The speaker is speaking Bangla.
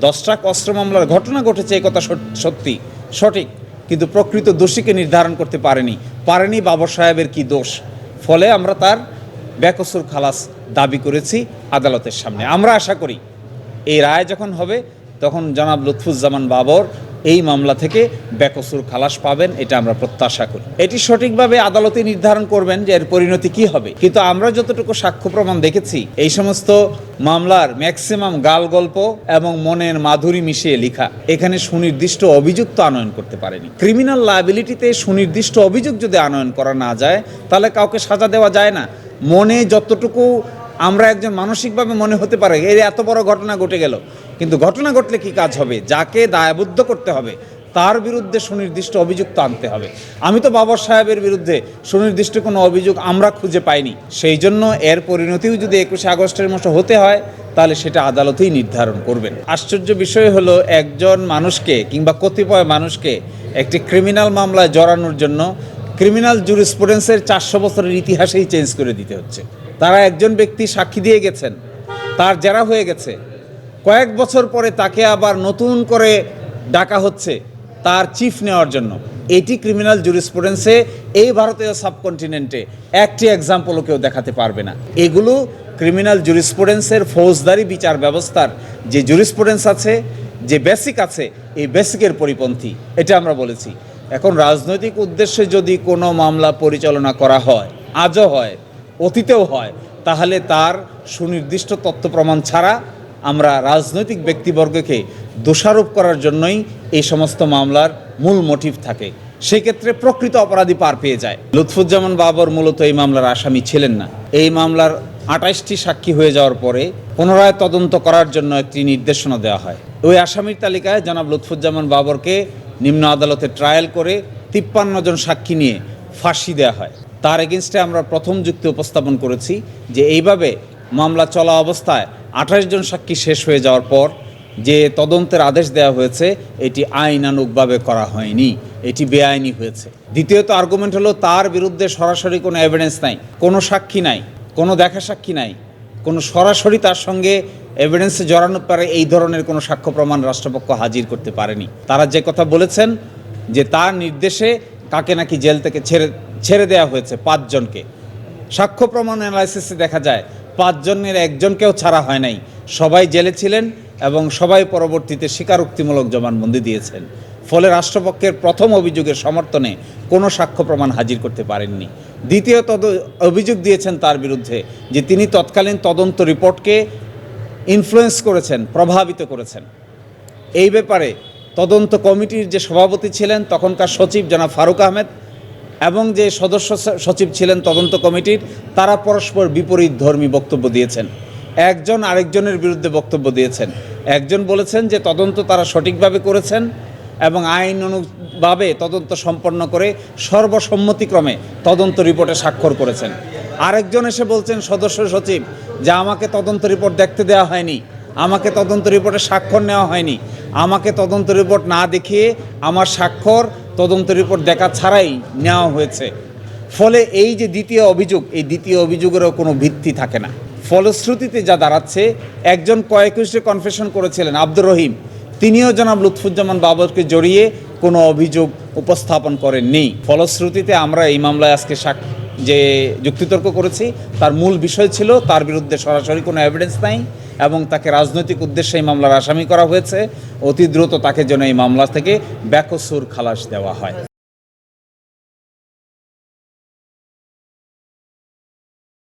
10 ট্রাক অস্ত্র মামলার ঘটনা ঘটেছে, এই কথা সত্যি সঠিক, কিন্তু প্রকৃত দোষীকে নির্ধারণ করতে পারেনি বাবর সাহেবের কি দোষ। ফলে আমরা তার বেকসুর খালাস দাবি করেছি আদালতের সামনে। আমরা আশা করি এই রায় যখন হবে তখন জনাব লুৎফুজ্জামান বাবর এই মামলা থেকে বেকসুর খালাস পাবেন, এটা আমরা প্রত্যাশা করি। এটি সঠিকভাবে আদালতে নির্ধারণ করবেন যে এর পরিণতি কি হবে। কিন্তু আমরা যতটুকু সাক্ষ্য প্রমাণ দেখেছি, এই সমস্ত মামলার ম্যাক্সিমাম গাল গল্প এবং মনের মাধুরী মিশিয়ে লেখা। এখানে সুনির্দিষ্ট অভিযুক্ত আনয়ন করতে পারেনি। ক্রিমিনাল লায়াবিলিটিতে সুনির্দিষ্ট অভিযোগ যদি আনয়ন করা না যায়, তাহলে কাউকে সাজা দেওয়া যায় না। মনে যতটুকু আমরা একজন মানসিকভাবে মনে হতে পারে এর এত বড় ঘটনা ঘটে গেল, কিন্তু ঘটনা ঘটলে কি কাজ হবে? যাকে দায়বদ্ধ করতে হবে তার বিরুদ্ধে সুনির্দিষ্ট অভিযুক্ত আনতে হবে। আমি তো বাবর সাহেবের বিরুদ্ধে সুনির্দিষ্ট কোনো অভিযোগ আমরা খুঁজে পাইনি। সেই জন্য এর পরিণতিও যদি 21শে আগস্টের মতো হতে হয়, তাহলে সেটা আদালতেই নির্ধারণ করবেন। আশ্চর্য বিষয় হলো, একজন মানুষকে কিংবা কতিপয় মানুষকে একটি ক্রিমিনাল মামলায় জড়ানোর জন্য ক্রিমিনাল জুরিসপ্রুডেন্সের 400 বছরের ইতিহাসেই চেঞ্জ করে দিতে হচ্ছে। তারা একজন ব্যক্তি সাক্ষী দিয়ে গেছেন, তার জেরা হয়ে গেছে, কয়েক বছর পরে তাকে আবার নতুন করে ডাকা হচ্ছে তার চিফ নেওয়ার জন্য। এটি ক্রিমিনাল জুরিসপ্রুডেন্সে এই ভারতীয় সাবকন্টিনেন্টে একটি এক্সাম্পলও কেউ দেখাতে পারবে না। এগুলো ক্রিমিনাল জুরিসপ্রুডেন্সের ফৌজদারি বিচার ব্যবস্থার যে জুরিসপ্রুডেন্স আছে, যে বেসিক আছে, এই বেসিকের পরিপন্থী। এটা আমরা বলেছি। এখন রাজনৈতিক উদ্দেশ্যে যদি কোনো মামলা পরিচালনা করা হয়, আজও হয়, অতীতেও হয়, তাহলে তার সুনির্দিষ্ট তথ্য প্রমাণ ছাড়া আমরা রাজনৈতিক ব্যক্তিবর্গকে দোষারোপ করার জন্যই এই সমস্ত মামলার মূল মোটিভ থাকে। সেক্ষেত্রে প্রকৃত অপরাধী পার পেয়ে যায়। লুৎফুজ্জামান বাবর মূলত এই মামলার আসামি ছিলেন না। এই মামলার 28টি সাক্ষী হয়ে যাওয়ার পরে পুনরায় তদন্ত করার জন্য একটি নির্দেশনা দেওয়া হয়। ওই আসামির তালিকায় জনাব লুৎফুজ্জামান বাবরকে নিম্ন আদালতে ট্রায়াল করে 53 জন সাক্ষী নিয়ে ফাঁসি দেওয়া হয়। তার এগেনস্টে আমরা প্রথম যুক্তি উপস্থাপন করেছি যে এইভাবে মামলা চলা অবস্থায় 28 জন সাক্ষী শেষ হয়ে যাওয়ার পর যে তদন্তের আদেশ দেওয়া হয়েছে, এটি আইনানুগভাবে করা হয়নি, এটি বেআইনি হয়েছে। দ্বিতীয়ত আর্গুমেন্ট হলো, তার বিরুদ্ধে সরাসরি কোনো এভিডেন্স নাই, কোনো সাক্ষী নাই, কোনো দেখা সাক্ষী নাই, কোনো সরাসরি তার সঙ্গে এভিডেন্সে জড়ানো পারে এই ধরনের কোনো সাক্ষ্য প্রমাণ রাষ্ট্রপক্ষ হাজির করতে পারেনি। তারা যে কথা বলেছেন যে তার নির্দেশে কাকে নাকি জেল থেকে ছেড়ে দেওয়া হয়েছে 5 জনকে, সাক্ষ্য প্রমাণ অ্যানালাইসিসে দেখা যায় 5 জনের একজনকেও ছাড়া হয় নাই। সবাই জেলে ছিলেন এবং সবাই পরবর্তীতে স্বীকারোক্তিমূলক জবানবন্দি দিয়েছেন। ফলে রাষ্ট্রপক্ষের প্রথম অভিযোগের সমর্থনে কোনো সাক্ষ্য প্রমাণ হাজির করতে পারেননি। দ্বিতীয় অভিযোগ দিয়েছেন তার বিরুদ্ধে যে তিনি তৎকালীন তদন্ত রিপোর্টকে ইনফ্লুয়েন্স করেছেন, প্রভাবিত করেছেন। এই ব্যাপারে তদন্ত কমিটির যে সভাপতি ছিলেন তখনকার সচিব জনাব ফারুক আহমেদ এবং যে সদস্য সচিব ছিলেন তদন্ত কমিটির, তারা পরস্পর বিপরীত ধর্মী বক্তব্য দিয়েছেন। একজন আরেকজনের বিরুদ্ধে বক্তব্য দিয়েছেন। একজন বলেছেন যে তদন্ত তারা সঠিকভাবে করেছেন এবং আইন অনুভাবে তদন্ত সম্পন্ন করে সর্বসম্মতিক্রমে তদন্ত রিপোর্টে স্বাক্ষর করেছেন। আরেকজন এসে বলছেন সদস্য সচিব যে আমাকে তদন্ত রিপোর্ট দেখতে দেওয়া হয়নি, আমাকে তদন্ত রিপোর্টে স্বাক্ষর নেওয়া হয়নি, আমাকে তদন্ত রিপোর্ট না দেখিয়ে আমার স্বাক্ষর তদন্ত রিপোর্ট দেখা ছাড়াই নেওয়া হয়েছে। ফলে এই যে দ্বিতীয় অভিযোগ, এই দ্বিতীয় অভিযোগেরও কোনো ভিত্তি থাকে না। ফলশ্রুতিতে যা দাঁড়াচ্ছে, একজন কয়েকজনে কনফেশন করেছিলেন আব্দুর রহিম, তিনিও জনাব লুৎফুজ্জামান বাবরকে জড়িয়ে কোনো অভিযোগ উপস্থাপন করেননি। ফলশ্রুতিতে আমরা এই মামলায় আজকে যে যুক্তিতর্ক করেছি তার মূল বিষয় ছিল তার বিরুদ্ধে সরাসরি কোনো এভিডেন্স নাই এবং তাকে রাজনৈতিক উদ্দেশ্যে এই মামলার আসামি করা হয়েছে। অতি দ্রুত তাকে যেন এই মামলা থেকে বেকসুর খালাস দেওয়া হয়।